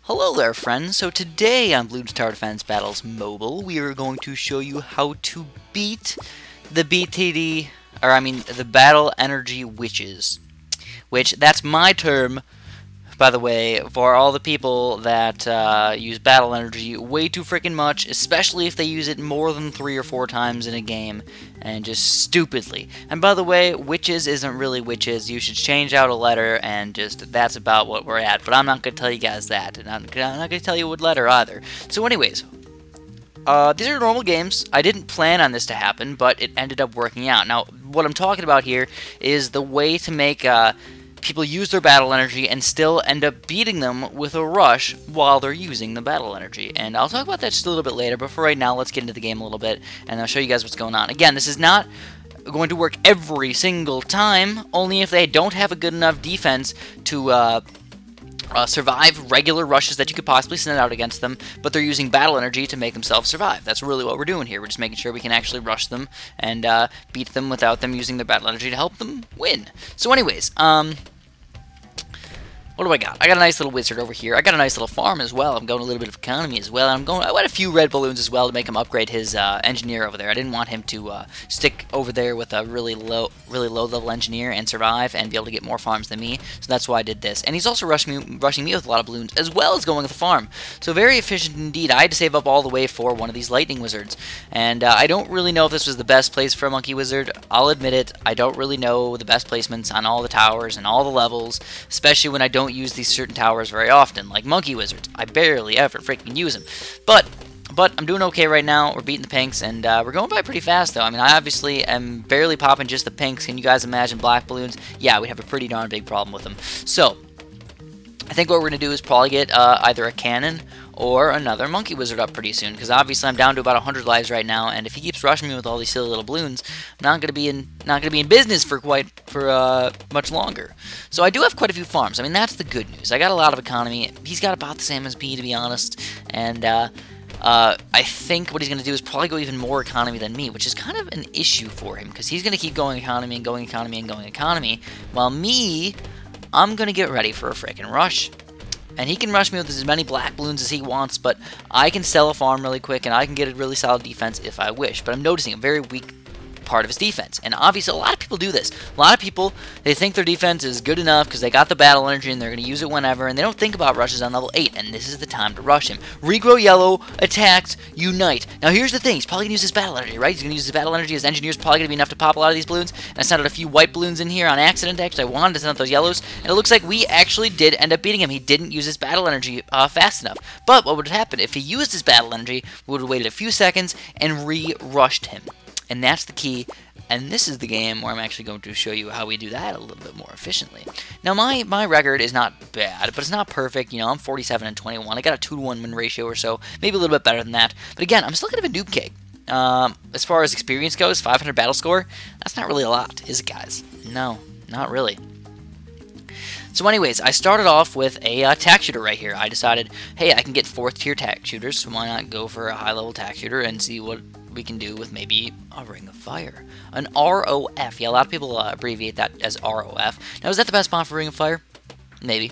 Hello there, friends. So today on Bloons Tower Defense Battles Mobile, we are going to show you how to beat the BTD, the Battle Energy Witches. Which, that's my term, by the way, for all the people that use battle energy way too freaking much, especially if they use it more than 3 or 4 times in a game, and just stupidly. And by the way, witches isn't really witches. You should change out a letter, and just that's about what we're at. But I'm not going to tell you guys that, and I'm not going to tell you what letter either. So anyways, these are normal games. I didn't plan on this to happen, but it ended up working out. Now, what I'm talking about here is the way to make people use their battle energy and still end up beating them with a rush while they're using the battle energy. And I'll talk about that just a little bit later, but for right now, let's get into the game a little bit, and I'll show you guys what's going on. Again, this is not going to work every single time, only if they don't have a good enough defense to survive regular rushes that you could possibly send out against them, but they're using battle energy to make themselves survive. That's really what we're doing here. We're just making sure we can actually rush them and beat them without them using their battle energy to help them win. So anyways, what do I got? I got a nice little wizard over here. I got a nice little farm as well. I'm going a little bit of economy as well. I want a few red balloons as well to make him upgrade his engineer over there. I didn't want him to stick over there with a really low level engineer and survive and be able to get more farms than me. So that's why I did this. And he's also rushing me with a lot of balloons as well as going with the farm. So very efficient indeed. I had to save up all the way for one of these lightning wizards. And I don't really know if this was the best place for a monkey wizard. I'll admit it. I don't really know the best placements on all the towers and all the levels, especially when I don't use these certain towers very often, like monkey wizards. I barely ever freaking use them. But I'm doing okay right now. We're beating the pinks, and we're going by pretty fast, though. I mean, I obviously am barely popping just the pinks. Can you guys imagine black balloons? Yeah, we have a pretty darn big problem with them. So, I think what we're going to do is probably get either a cannon or another monkey wizard up pretty soon, because obviously I'm down to about 100 lives right now, and if he keeps rushing me with all these silly little balloons, I'm not going to be in business for much longer. So I do have quite a few farms. I mean, that's the good news. I got a lot of economy. He's got about the same as me, to be honest, and I think what he's going to do is probably go even more economy than me, which is kind of an issue for him, because he's going to keep going economy and going economy and going economy, while me, I'm going to get ready for a frickin' rush. And he can rush me with as many black balloons as he wants, but I can sell a farm really quick, and I can get a really solid defense if I wish. But I'm noticing a very weak part of his defense. And obviously, a lot of people do this. A lot of people, they think their defense is good enough because they got the battle energy and they're going to use it whenever, and they don't think about rushes on level 8, and this is the time to rush him. Regrow yellow, attacked, unite. Now, here's the thing. He's probably going to use his battle energy, right? He's going to use his battle energy. His engineer's probably going to be enough to pop a lot of these balloons. And I sent out a few white balloons in here on accident, actually. I wanted to send out those yellows, and it looks like we actually did end up beating him. He didn't use his battle energy fast enough. But what would have happened if he used his battle energy? We would have waited a few seconds and re-rushed him. And that's the key. And this is the game where I'm actually going to show you how we do that a little bit more efficiently. Now, my record is not bad, but it's not perfect. You know, I'm 47 and 21. I got a 2-to-1 win ratio or so, maybe a little bit better than that. But again, I'm still kind of a noob cake. As far as experience goes, 500 battle score, that's not really a lot, is it, guys? No, not really. So anyways, I started off with a tack shooter right here. I decided, hey, I can get 4th tier tack shooters, so why not go for a high-level tack shooter and see what we can do with maybe a ring of fire. An ROF. Yeah, a lot of people abbreviate that as ROF. Now, is that the best spawn for ring of fire? Maybe.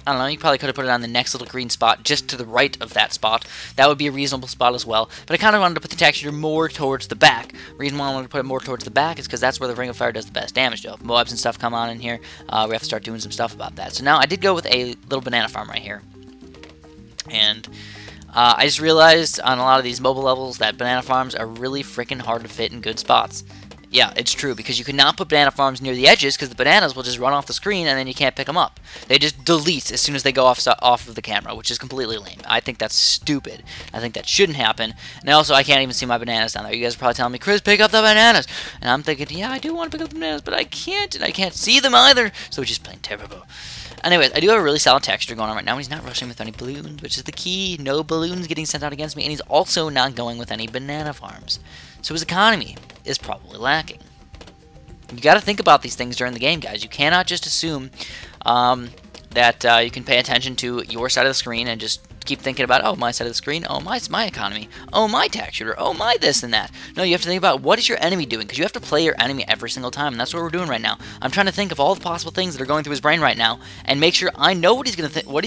I don't know, you probably could have put it on the next little green spot just to the right of that spot. That would be a reasonable spot as well. But I kind of wanted to put the tack shooter more towards the back. The reason why I wanted to put it more towards the back is because that's where the ring of fire does the best damage, though. If Moabs and stuff come on in here, we have to start doing some stuff about that. So now I did go with a little banana farm right here. And I just realized on a lot of these mobile levels that banana farms are really freaking hard to fit in good spots. Yeah, it's true, because you cannot put banana farms near the edges because the bananas will just run off the screen and then you can't pick them up. They just delete as soon as they go off of the camera, which is completely lame. I think that's stupid. I think that shouldn't happen. And also, I can't even see my bananas down there. You guys are probably telling me, Chris, pick up the bananas. And I'm thinking, yeah, I do want to pick up the bananas, but I can't, and I can't see them either. So it's just plain terrible. Anyways, I do have a really solid texture going on right now. He's not rushing with any balloons, which is the key. No balloons getting sent out against me, and he's also not going with any banana farms. So his economy is probably lacking. You got to think about these things during the game, guys. You cannot just assume that you can pay attention to your side of the screen and just keep thinking about, oh, my side of the screen, oh, my economy, oh, my tack shooter, oh, my this and that. No, you have to think about what is your enemy doing, because you have to play your enemy every single time, and that's what we're doing right now. I'm trying to think of all the possible things that are going through his brain right now, and make sure I know what he's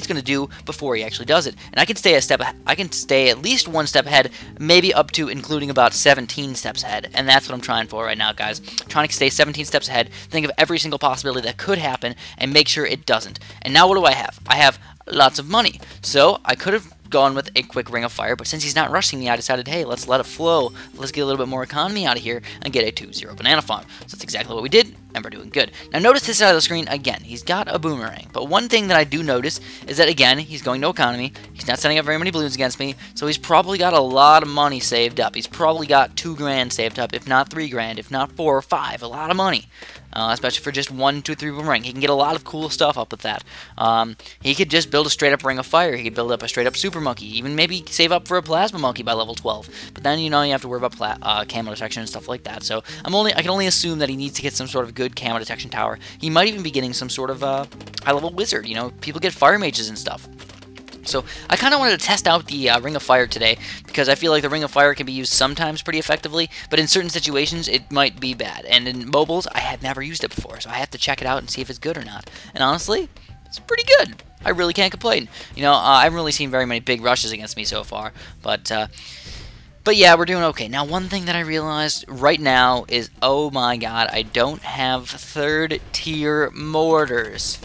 gonna do before he actually does it. And I can stay at least one step ahead, maybe up to including about 17 steps ahead, and that's what I'm trying for right now, guys. Trying to stay 17 steps ahead, think of every single possibility that could happen, and make sure it doesn't. And now what do I have? I have lots of money, so I could have gone with a quick Ring of Fire, but since he's not rushing me, I decided, hey, let's let it flow. Let's get a little bit more economy out of here and get a 2-0 banana farm. So that's exactly what we did, and we're doing good. Now notice this side of the screen, again, he's got a boomerang, but one thing that I do notice is that, again, he's going to economy. He's not sending up very many balloons against me, so he's probably got a lot of money saved up. He's probably got 2 grand saved up, if not 3 grand, if not 4 or 5, a lot of money. Especially for just 1, 2, 3 boomerang. He can get a lot of cool stuff up with that. He could just build a straight up Ring of Fire. He could build up a straight up Super Monkey. Even maybe save up for a Plasma Monkey by level 12. But then, you know, you have to worry about camo detection and stuff like that. So I can only assume that he needs to get some sort of good camo detection tower. He might even be getting some sort of high level wizard. You know, people get fire mages and stuff. So I kind of wanted to test out the Ring of Fire today, because I feel like the Ring of Fire can be used sometimes pretty effectively, but in certain situations it might be bad. And in mobiles, I had never used it before, so I have to check it out and see if it's good or not. And honestly, it's pretty good. I really can't complain. You know, I haven't really seen very many big rushes against me so far, but yeah, we're doing okay. Now, one thing that I realized right now is, oh my god, I don't have 3rd tier mortars.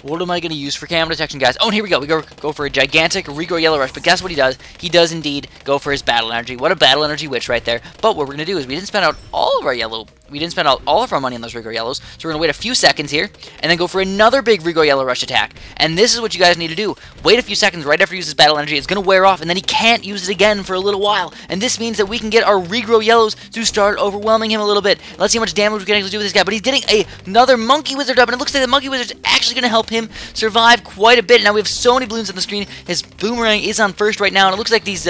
What am I going to use for camo detection, guys? Oh, and here we go. We go for a gigantic Regrow Yellow Rush. But guess what he does? He does indeed go for his Battle Energy. What a Battle Energy Witch right there. But what we're going to do is we didn't spend out all of our yellow. We didn't spend out all of our money on those Regrow Yellows. So we're going to wait a few seconds here and then go for another big Regrow Yellow Rush attack. And this is what you guys need to do. Wait a few seconds right after he uses Battle Energy. It's going to wear off, and then he can't use it again for a little while. And this means that we can get our Regrow Yellows to start overwhelming him a little bit. Let's see how much damage we can actually do with this guy. But he's getting another Monkey Wizard up, and it looks like the Monkey Wizard's actually going to help him survive quite a bit. Now we have so many balloons on the screen. His boomerang is on first right now, and it looks like these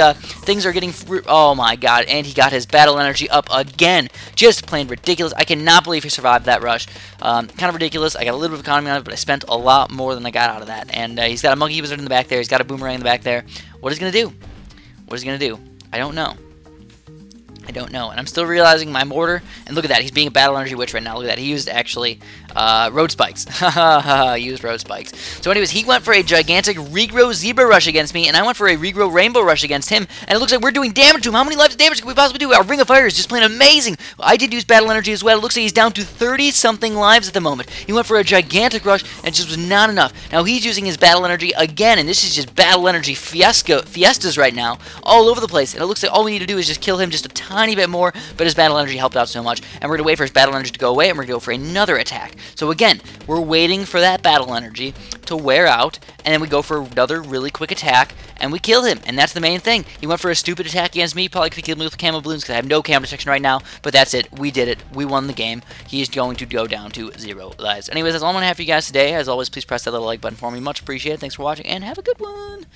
things are getting oh my god, and he got his Battle Energy up again. Just plain ridiculous. I cannot believe he survived that rush. Kind of ridiculous. I got a little bit of economy on it, but I spent a lot more than I got out of that. And he's got a Monkey Wizard in the back there. He's got a boomerang in the back there. What is he going to do? What is he going to do? I don't know. I don't know. And I'm still realizing my mortar. And look at that. He's being a Battle Energy Witch right now. Look at that. He used, actually, Road Spikes. He used Road Spikes. So anyways, he went for a gigantic Regrow Zebra Rush against me, and I went for a Regrow Rainbow Rush against him. And it looks like we're doing damage to him. How many lives of damage can we possibly do? Our Ring of Fire is just plain amazing. I did use Battle Energy as well. It looks like he's down to 30-something lives at the moment. He went for a gigantic rush, and it just was not enough. Now he's using his Battle Energy again, and this is just Battle Energy fiestas right now, all over the place. And it looks like all we need to do is just kill him just a tiny bit more, but his Battle Energy helped out so much. And we're going to wait for his Battle Energy to go away, and we're going to go for another attack. So again, we're waiting for that Battle Energy to wear out, and then we go for another really quick attack, and we kill him. And that's the main thing. He went for a stupid attack against me. Probably could kill me with camo balloons because I have no camo detection right now, but that's it. We did it. We won the game. He's going to go down to 0 lives. Anyways, that's all I'm going to have for you guys today. As always, please press that little like button for me. Much appreciated. Thanks for watching, and have a good one.